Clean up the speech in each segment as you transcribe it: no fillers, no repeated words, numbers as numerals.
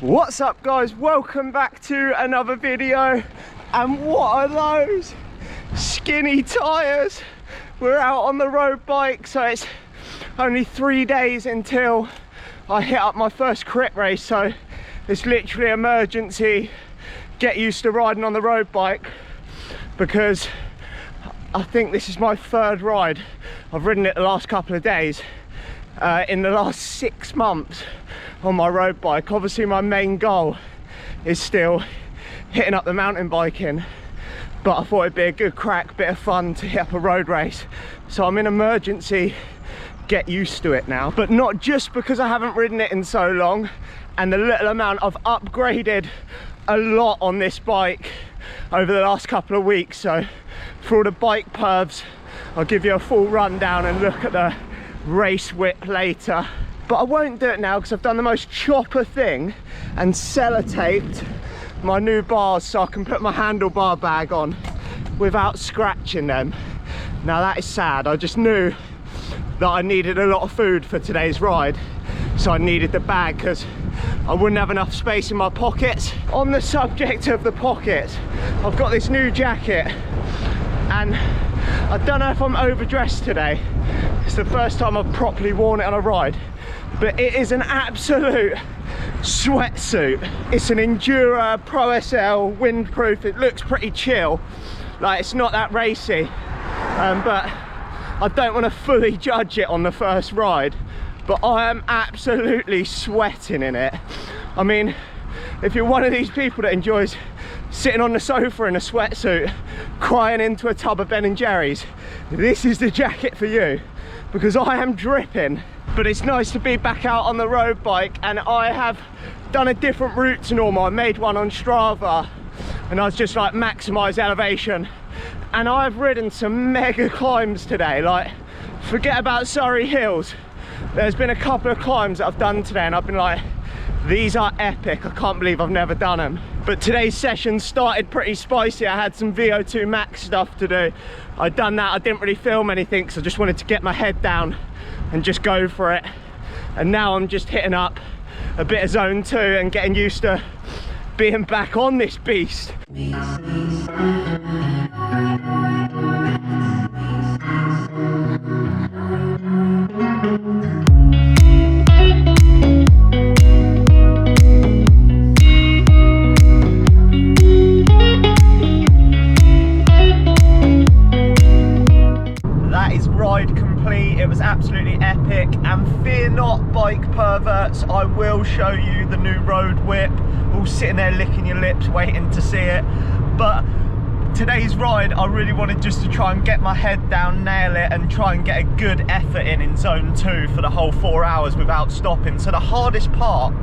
What's up guys, welcome back to another video. And what are those skinny tyres? We're out on the road bike, so it's only 3 days until I hit up my first crit race, so it's literally emergency get used to riding on the road bike, because I think this is my third ride. I've ridden it the last couple of days in the last 6 months on my road bike. Obviously my main goal is still hitting up the mountain biking, but I thought it'd be a good crack, bit of fun to hit up a road race. So I'm in emergency get used to it now, but not just because I haven't ridden it in so long and the little amount I've upgraded a lot on this bike over the last couple of weeks. So for all the bike pervs, I'll give you a full rundown and look at the race whip later. But I won't do it now because I've done the most chopper thing and sellotaped my new bars so I can put my handlebar bag on without scratching them. Now that is sad. I just knew that I needed a lot of food for today's ride, so I needed the bag because I wouldn't have enough space in my pockets. On the subject of the pockets, I've got this new jacket and I don't know if I'm overdressed today. It's the first time I've properly worn it on a ride, but it is an absolute sweatsuit. It's an Endura Pro SL windproof. It looks pretty chill, like it's not that racy, but I don't want to fully judge it on the first ride. But I am absolutely sweating in it. I mean, if you're one of these people that enjoys sitting on the sofa in a sweatsuit crying into a tub of Ben & Jerry's, this is the jacket for you, because I am dripping. But it's nice to be back out on the road bike, and I have done a different route to normal. I made one on Strava and I was just like maximise elevation, and I've ridden some mega climbs today. Like, forget about Surrey Hills, there's been a couple of climbs that I've done today and I've been like, these are epic, I can't believe I've never done them. But today's session started pretty spicy. I had some VO2 max stuff to do. I'd done that, I didn't really film anything, so I just wanted to get my head down and just go for it. And now I'm just hitting up a bit of zone 2 and getting used to being back on this beast. That is ride complete. It was absolutely epic, and fear not, bike perverts, I will show you the new road whip. All sitting there licking your lips waiting to see it. But today's ride, I really wanted just to try and get my head down, nail it, and try and get a good effort in zone 2 for the whole 4 hours without stopping. So the hardest part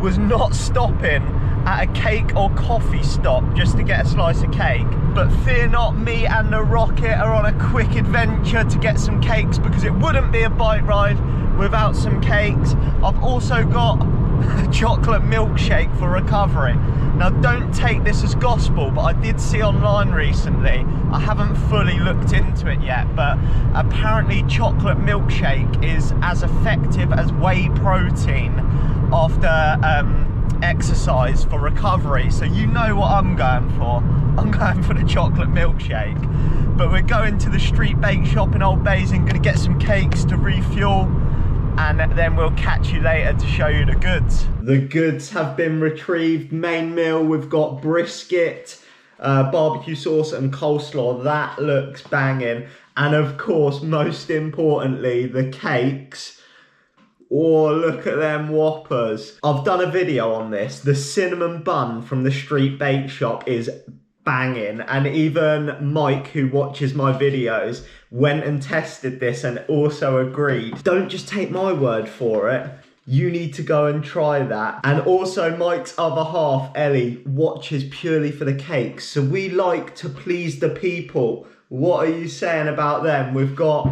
was not stopping at a cake or coffee stop just to get a slice of cake. But fear not, me and the Rocket are on a quick adventure to get some cakes, because it wouldn't be a bike ride without some cakes. I've also got a chocolate milkshake for recovery. Now don't take this as gospel, but I did see online recently, I haven't fully looked into it yet, but apparently chocolate milkshake is as effective as whey protein after exercise for recovery. So you know what I'm going for. I'm going for the chocolate milkshake. But we're going to the street bake shop in Old Basin, going to get some cakes to refuel, and then we'll catch you later to show you the goods. The goods have been retrieved. Main meal, we've got brisket, barbecue sauce and coleslaw. That looks banging. And of course, most importantly, the cakes. Oh, look at them whoppers. I've done a video on this. The cinnamon bun from the street bake shop is banging, and even Mike, who watches my videos, went and tested this and also agreed. Don't just take my word for it, you need to go and try that. And also Mike's other half, Ellie, watches purely for the cakes, so we like to please the people. What are you saying about them? We've got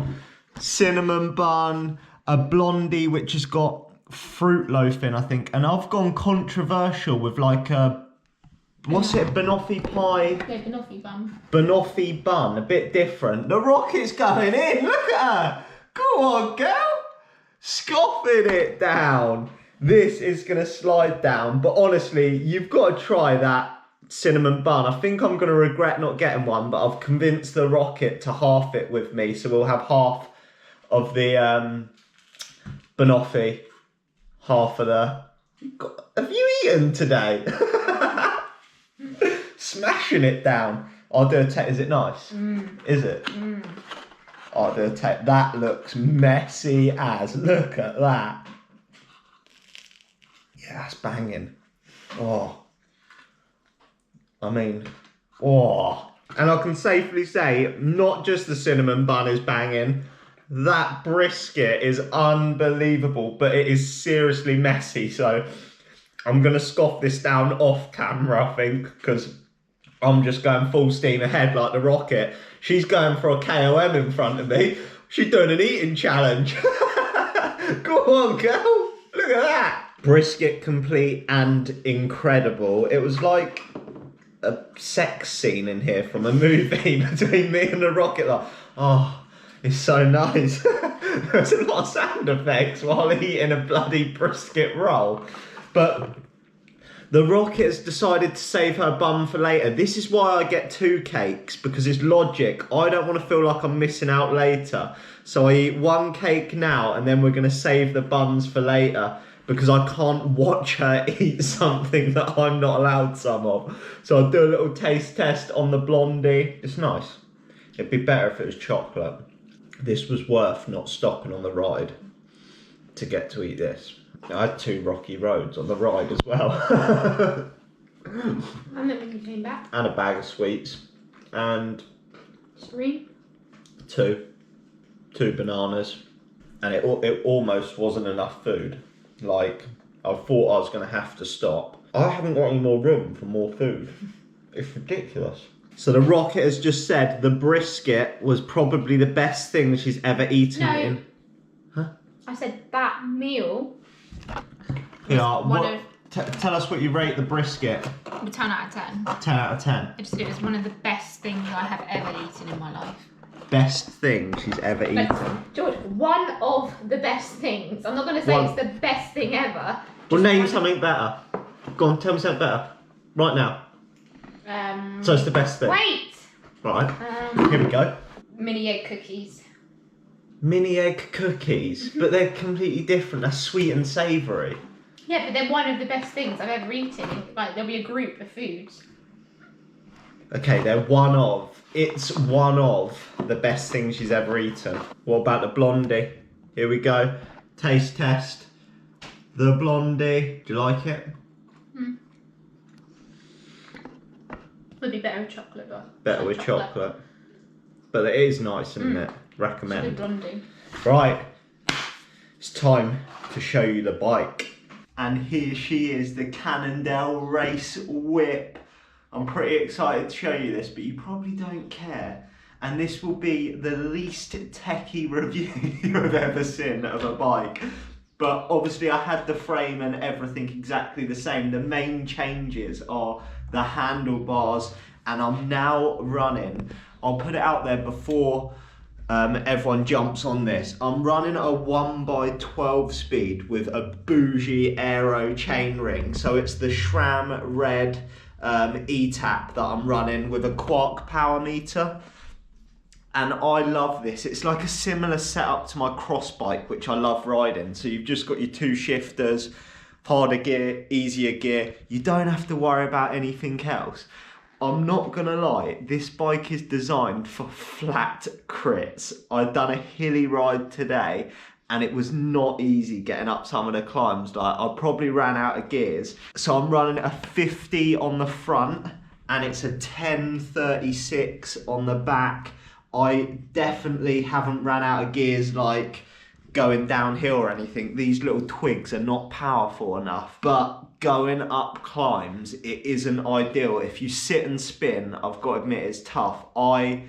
cinnamon bun, a blondie which has got fruit loaf in, I think, and I've gone controversial with like a, what's it, banoffee pie? Yeah, banoffee bun. Banoffee bun, a bit different. The Rocket's going in, look at her. Go on, girl. Scoffing it down. This is gonna slide down, but honestly, you've got to try that cinnamon bun. I think I'm gonna regret not getting one, but I've convinced the Rocket to half it with me, so we'll have half of the banoffee, half of the... Have you eaten today? Smashing it down. I'll do a taste. Is it nice? Is it? I'll do a taste. That looks messy as. Look at that. Yeah, that's banging. Oh. I mean, oh. And I can safely say, not just the cinnamon bun is banging, that brisket is unbelievable, but it is seriously messy, so I'm going to scoff this down off camera, I think, because I'm just going full steam ahead like the Rocket. She's going for a KOM in front of me. She's doing an eating challenge. Go on, girl. Look at that. Brisket complete and incredible. It was like a sex scene in here from a movie between me and the Rocket. Like, oh, it's so nice. There's a lot of sound effects while eating a bloody brisket roll. But the Rocket has decided to save her bum for later. This is why I get 2 cakes, because it's logic. I don't want to feel like I'm missing out later. So I eat 1 cake now, and then we're going to save the buns for later, because I can't watch her eat something that I'm not allowed some of. So I'll do a little taste test on the blondie. It's nice. It'd be better if it was chocolate. This was worth not stopping on the ride to get to eat this. I had 2 rocky roads on the ride as well. And then when you came back. And a bag of sweets. And 3. 2 bananas. And it almost wasn't enough food. Like, I thought I was going to have to stop. I haven't got any more room for more food. It's ridiculous. So the Rocket has just said the brisket was probably the best thing she's ever eaten in. Huh? I said that meal. Yeah, tell us what you rate the brisket. 10 out of 10. 10 out of 10. It was one of the best things I have ever eaten in my life. Best thing she's ever eaten. George, one of the best things. I'm not going to say it's the best thing ever. Well, name something better. Go on, tell me something better. Right now. So it's the best thing. Wait! Right. Here we go. Mini egg cookies. Mini egg cookies? But they're completely different. They're sweet and savoury. Yeah, but they're one of the best things I've ever eaten. Like, there'll be a group of foods. Okay, it's one of the best things she's ever eaten. What about the blondie? Here we go. Taste test. The blondie. Do you like it? Would be better with chocolate though. Better with chocolate. But it is nice, isn't it? Recommend. So the blondie. Right. It's time to show you the bike. And here she is, the Cannondale Race Whip. I'm pretty excited to show you this, but you probably don't care. And this will be the least techie review you've ever seen of a bike. But obviously I had the frame and everything exactly the same. The main changes are the handlebars, and I'm now running. I'll put it out there before everyone jumps on this. I'm running a 1x12 speed with a bougie aero chainring. So it's the Sram Red etap that I'm running with a Quarq Powermeter. And I love this. It's like a similar setup to my cross bike, which I love riding. So you've just got your 2 shifters, harder gear, easier gear. You don't have to worry about anything else. I'm not gonna lie, this bike is designed for flat crits. I've done a hilly ride today and it was not easy getting up some of the climbs. Like, I probably ran out of gears. So I'm running a 50 on the front and it's a 1036 on the back. I definitely haven't ran out of gears like going downhill or anything. These little twigs are not powerful enough, but going up climbs, it isn't ideal. If you sit and spin, I've got to admit it's tough. I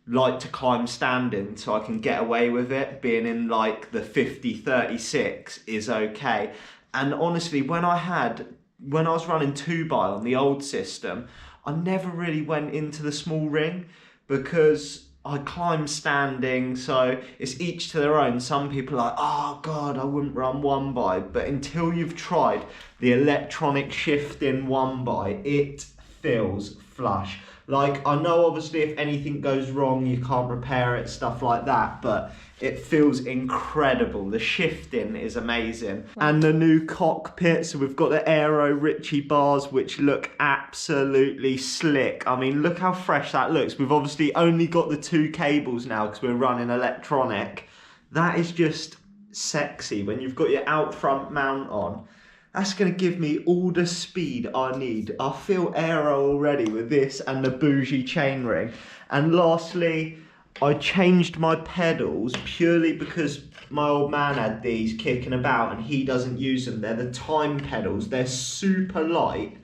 like to climb standing so I can get away with it. Being in like the 50-36 is okay. And honestly, when I was running 2x on the old system, I never really went into the small ring because I climb standing, so it's each to their own. Some people are like, oh God, I wouldn't run one bike. But until you've tried the electronic shifting one bike, it feels flush. Like, I know obviously if anything goes wrong, you can't repair it, stuff like that, but it feels incredible. The shifting is amazing. And the new cockpit, so we've got the Aero Ritchey bars, which look absolutely slick. I mean, look how fresh that looks. We've obviously only got the 2 cables now because we're running electronic. That is just sexy. When you've got your out front mount on, that's going to give me all the speed I need. I feel aero already with this and the bougie chainring. And lastly, I changed my pedals purely because my old man had these kicking about and he doesn't use them. They're the time pedals. They're super light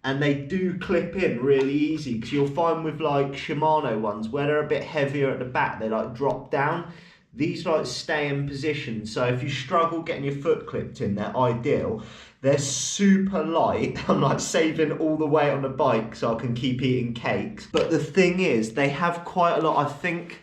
and they do clip in really easy, because you'll find with like Shimano ones where they're a bit heavier at the back, they like drop down. These like stay in position, so if you struggle getting your foot clipped in, they're ideal. They're super light. I'm like saving all the weight on the bike so I can keep eating cakes. But the thing is, they have quite a lot, I think,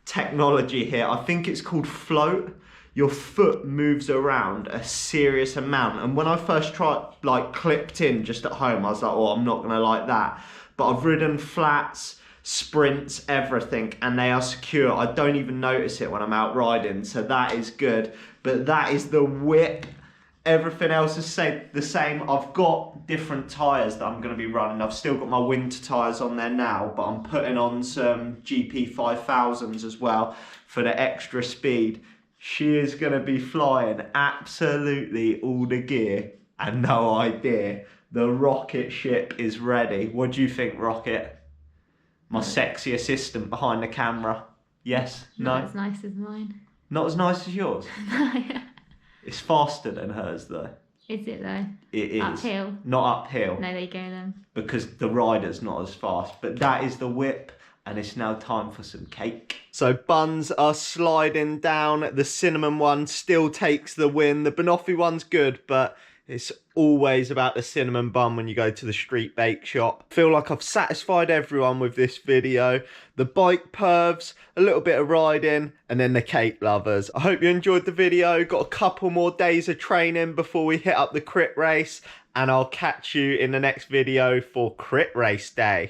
technology here. I think it's called float. Your foot moves around a serious amount. And when I first tried, like clipped in just at home, I was like, oh, I'm not gonna like that. But I've ridden flats, sprints, everything, and they are secure. I don't even notice it when I'm out riding, so that is good. But that is the whip. Everything else is the same. I've got different tyres that I'm going to be running. I've still got my winter tyres on there now, but I'm putting on some GP 5000s as well for the extra speed. She is going to be flying absolutely all the gear, and no idea. The rocket ship is ready. What do you think, Rocket? My sexy assistant behind the camera. Yes? No? Not as nice as mine. Not as nice as yours? It's faster than hers though. Is it though? It is. Uphill? Not uphill. No, there you go then. Because the rider's not as fast. But that is the whip, and it's now time for some cake. So buns are sliding down. The cinnamon one still takes the win. The banoffee one's good, but it's always about the cinnamon bun when you go to the street bake shop. I feel like I've satisfied everyone with this video. The bike pervs, a little bit of riding, and then the cake lovers. I hope you enjoyed the video. Got a couple more days of training before we hit up the crit race, and I'll catch you in the next video for crit race day.